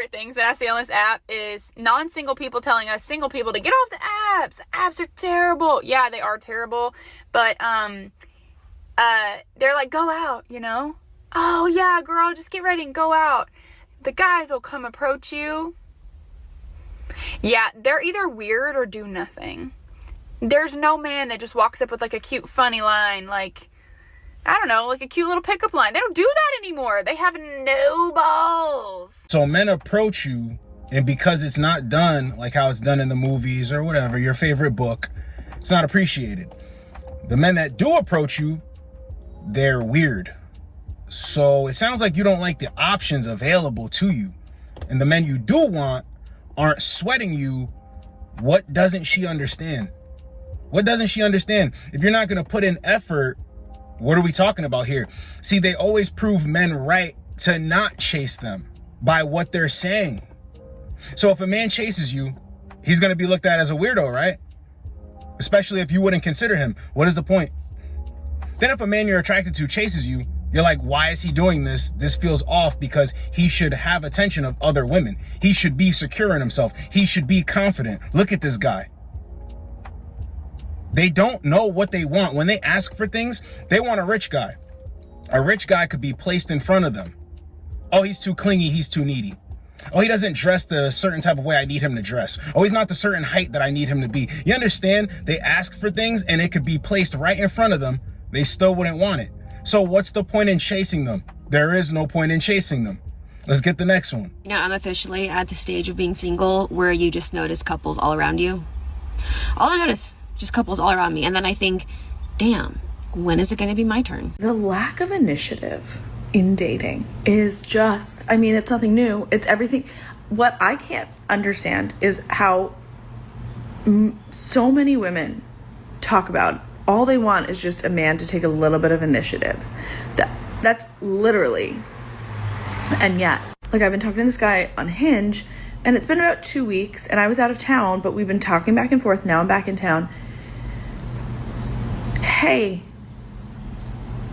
favorite things that I see on this app is non-single people telling us single people to get off the apps. The apps are terrible. Yeah, they are terrible. But they're like, go out, you know? Oh yeah, girl, just get ready and go out. The guys will come approach you. Yeah, they're either weird or do nothing. There's no man that just walks up with like a cute funny line, like, I don't know, like a cute little pickup line. They don't do that anymore. They have no balls. So men approach you, and because it's not done like how it's done in the movies or whatever, your favorite book, it's not appreciated. The men that do approach you, they're weird. So it sounds like you don't like the options available to you. And the men you do want aren't sweating you. What doesn't she understand? What doesn't she understand? If you're not going to put in effort, what are we talking about here? See, they always prove men right to not chase them by what they're saying. So if a man chases you, he's going to be looked at as a weirdo, right? Especially if you wouldn't consider him. What is the point? Then if a man you're attracted to chases you, you're like, why is he doing this? This feels off, because he should have attention of other women. He should be secure in himself. He should be confident. Look at this guy. They don't know what they want. When they ask for things, they want a rich guy. A rich guy could be placed in front of them. Oh, he's too clingy. He's too needy. Oh, he doesn't dress the certain type of way I need him to dress. Oh, he's not the certain height that I need him to be. You understand? They ask for things and it could be placed right in front of them. They still wouldn't want it. So what's the point in chasing them? There is no point in chasing them. Let's get the next one. You know, I'm officially at the stage of being single where you just notice couples all around you. All I notice, just couples all around me. And then I think, damn, when is it going to be my turn? The lack of initiative in dating is just, I mean, it's nothing new. It's everything. What I can't understand is how so many women talk about all they want is just a man to take a little bit of initiative. That's literally, and yet, like, I've been talking to this guy on Hinge, and it's been about 2 weeks, and I was out of town, but we've been talking back and forth. Now I'm back in town. Hey,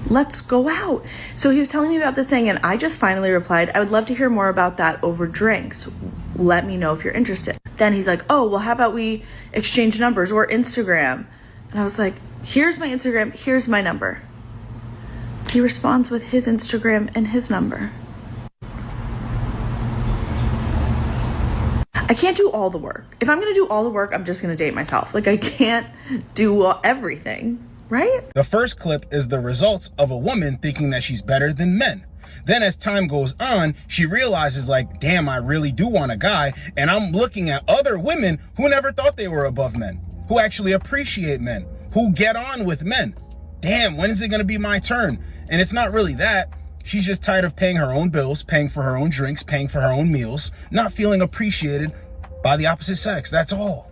let's go out. So he was telling me about this thing, and I just finally replied, I would love to hear more about that over drinks. Let me know if you're interested. Then he's like, oh, well, how about we exchange numbers or Instagram? And I was like, here's my Instagram, here's my number. He responds with his Instagram and his number. I can't do all the work. If I'm going to do all the work, I'm just going to date myself. Like, I can't do everything, right? The first clip is the results of a woman thinking that she's better than men. Then as time goes on, she realizes, like, damn, I really do want a guy. And I'm looking at other women who never thought they were above men, who actually appreciate men, who get on with men. Damn, when is it going to be my turn? And it's not really that. She's just tired of paying her own bills, paying for her own drinks, paying for her own meals, not feeling appreciated by the opposite sex. That's all.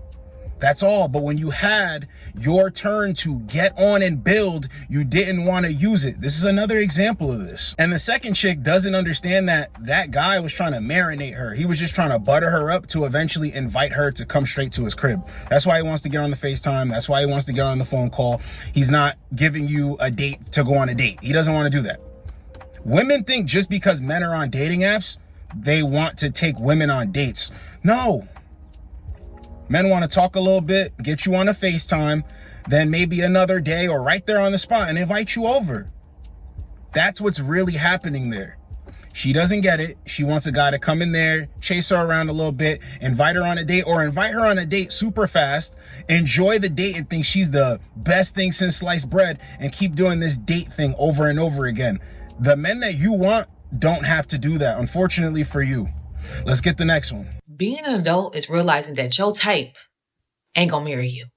That's all. But when you had your turn to get on and build, you didn't want to use it. This is another example of this. And the second chick doesn't understand that that guy was trying to marinate her. He was just trying to butter her up to eventually invite her to come straight to his crib. That's why he wants to get on the FaceTime. That's why he wants to get on the phone call. He's not giving you a date to go on a date. He doesn't want to do that. Women think just because men are on dating apps, they want to take women on dates. No. Men want to talk a little bit, get you on a FaceTime, then maybe another day or right there on the spot and invite you over. That's what's really happening there. She doesn't get it. She wants a guy to come in there, chase her around a little bit, invite her on a date, or invite her on a date super fast, enjoy the date and think she's the best thing since sliced bread, and keep doing this date thing over and over again. The men that you want don't have to do that, unfortunately for you. Let's get the next one. Being an adult is realizing that your type ain't gonna marry you.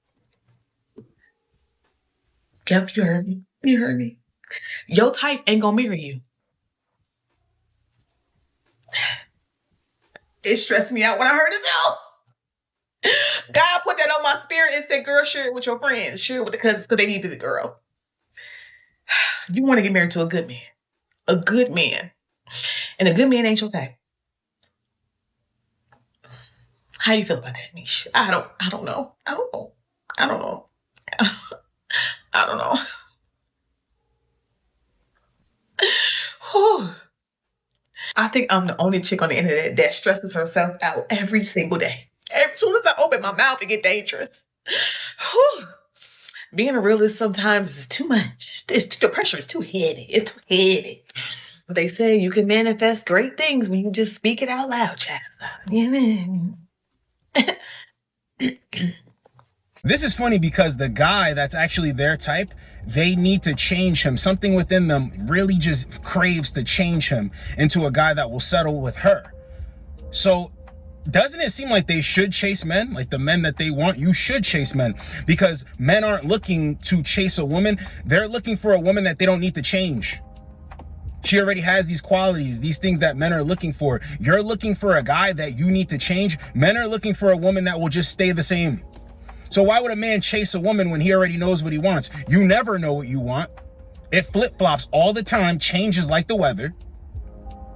Yep, you heard me. You heard me. Your type ain't gonna marry you. It stressed me out when I heard it though. God put that on my spirit and said, girl, share it with your friends. Share it with the cousins because they needed it, girl. You want to get married to a good man. A good man. And a good man ain't your type. How do you feel about that, Niche? I don't know. I think I'm the only chick on the internet that stresses herself out every single day. As soon as I open my mouth, it get dangerous. Whew. Being a realist sometimes is too much. The pressure is too heavy. It's too heavy. But they say you can manifest great things when you just speak it out loud, child. This is funny because the guy that's actually their type, they need to change him. Something within them really just craves to change him into a guy that will settle with her. So doesn't it seem like they should chase men? Like the men that they want, you should chase men, because men aren't looking to chase a woman. They're looking for a woman that they don't need to change. She already has these qualities, these things that men are looking for. You're looking for a guy that you need to change. Men are looking for a woman that will just stay the same. So why would a man chase a woman when he already knows what he wants? You never know what you want. It flip-flops all the time, changes like the weather.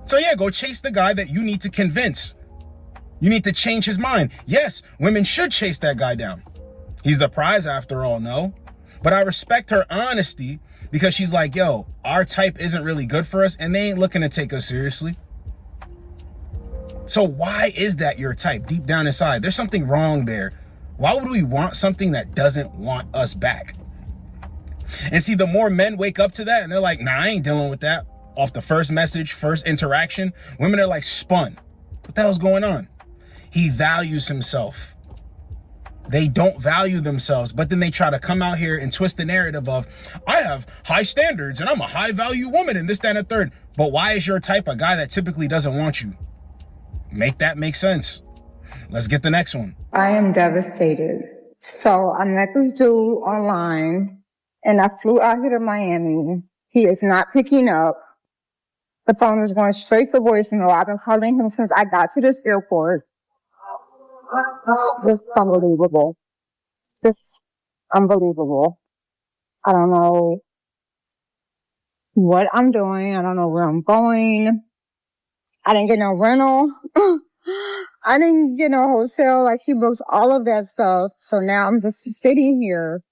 So yeah, go chase the guy that you need to convince. You need to change his mind. Yes, women should chase that guy down. He's the prize after all, no? But I respect her honesty, because she's like, yo, our type isn't really good for us and they ain't looking to take us seriously. So why is that your type deep down inside? There's something wrong there. Why would we want something that doesn't want us back? And see, the more men wake up to that and they're like, nah, I ain't dealing with that. Off the first message, first interaction, women are like spun. What the hell's going on? He values himself. They don't value themselves, but then they try to come out here and twist the narrative of, I have high standards and I'm a high value woman and this, that, and the third. But why is your type a guy that typically doesn't want you? Make that make sense. Let's get the next one. I am devastated. So I met this dude online and I flew out here to Miami. He is not picking up. The phone is going straight to voicemail. I've been calling him since I got to this airport. This is unbelievable. This is unbelievable. I don't know what I'm doing. I don't know where I'm going. I didn't get no rental. I didn't get no hotel. Like, he booked all of that stuff. So now I'm just sitting here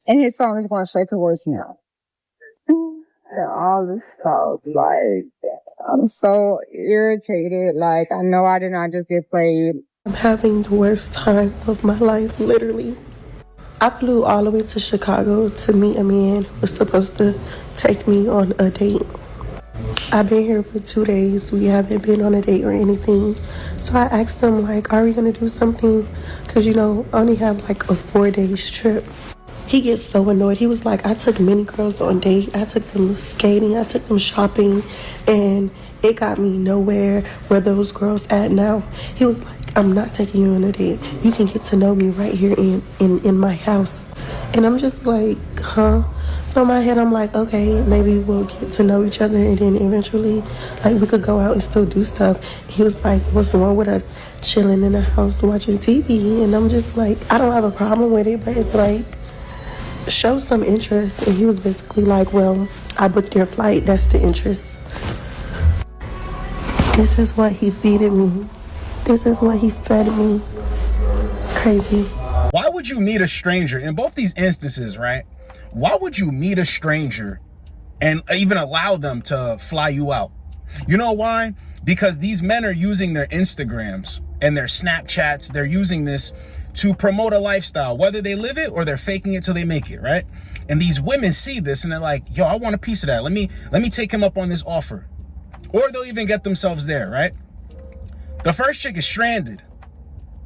and his phone is going straight to voicemail. And all this stuff, like, I'm so irritated. Like, I know I did not just get played. I'm having the worst time of my life, literally. I flew all the way to Chicago to meet a man who was supposed to take me on a date. I've been here for 2 days. We haven't been on a date or anything. So I asked him, like, are we going to do something? Because, you know, I only have like a 4-day trip. He gets so annoyed. He was like, I took many girls on dates. I took them skating. I took them shopping. And it got me nowhere. Where those girls at now? He was like, I'm not taking you on a date. You can get to know me right here in my house. And I'm just like, huh? So in my head, I'm like, okay, maybe we'll get to know each other. And then eventually, like, we could go out and still do stuff. He was like, what's wrong with us chilling in the house watching TV? And I'm just like, I don't have a problem with it. But it's like, show some interest. And he was basically like, well, I booked your flight. That's the interest. This is what he feeded me. This is what he fed me. It's crazy. Why would you meet a stranger in both these instances, right? Why would you meet a stranger and even allow them to fly you out? You know why? Because these men are using their Instagrams and their Snapchats. They're using this to promote a lifestyle, whether they live it or they're faking it till they make it, right? And these women see this and they're like, yo, I want a piece of that. Let me take him up on this offer. Or they'll even get themselves there, right? The first chick is stranded.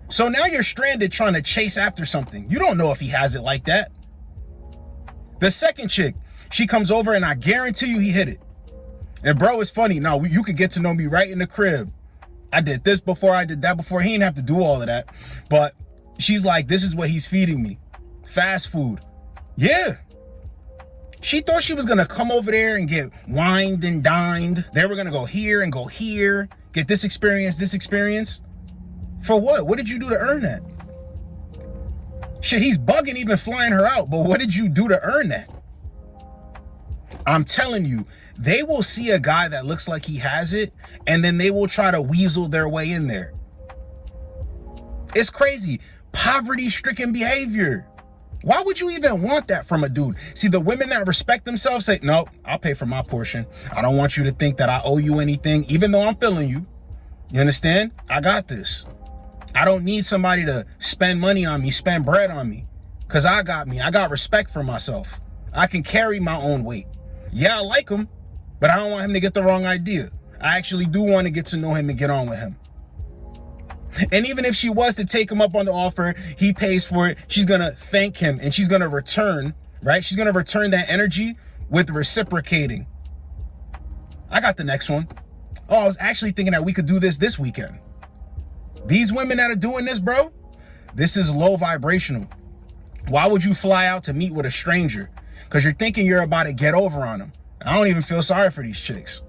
So now you're stranded trying to chase after something. You don't know if he has it like that. The second chick, she comes over and I guarantee you he hit it. And bro, it's funny. No, you could get to know me right in the crib. I did this before, I did that before. He didn't have to do all of that. But she's like, this is what he's feeding me. Fast food. Yeah. She thought she was going to come over there and get wined and dined. They were going to go here and go here. Get this experience. For what? What did you do to earn that? Shit, he's bugging even flying her out. But what did you do to earn that? I'm telling you, they will see a guy that looks like he has it, and then they will try to weasel their way in there. It's crazy. Poverty-stricken behavior. Why would you even want that from a dude? See, the women that respect themselves say, no, I'll pay for my portion. I don't want you to think that I owe you anything, even though I'm feeling you. You understand? I got this. I don't need somebody to spend money on me, spend bread on me. Because I got respect for myself. I can carry my own weight. Yeah, I like him, but I don't want him to get the wrong idea. I actually do want to get to know him and get on with him. And even if she was to take him up on the offer, he pays for it, she's going to thank him and she's going to return, right? She's going to return that energy with reciprocating. I got the next one. Oh, I was actually thinking that we could do this weekend. These women that are doing this, bro, this is low vibrational. Why would you fly out to meet with a stranger? Because you're thinking you're about to get over on them. I don't even feel sorry for these chicks.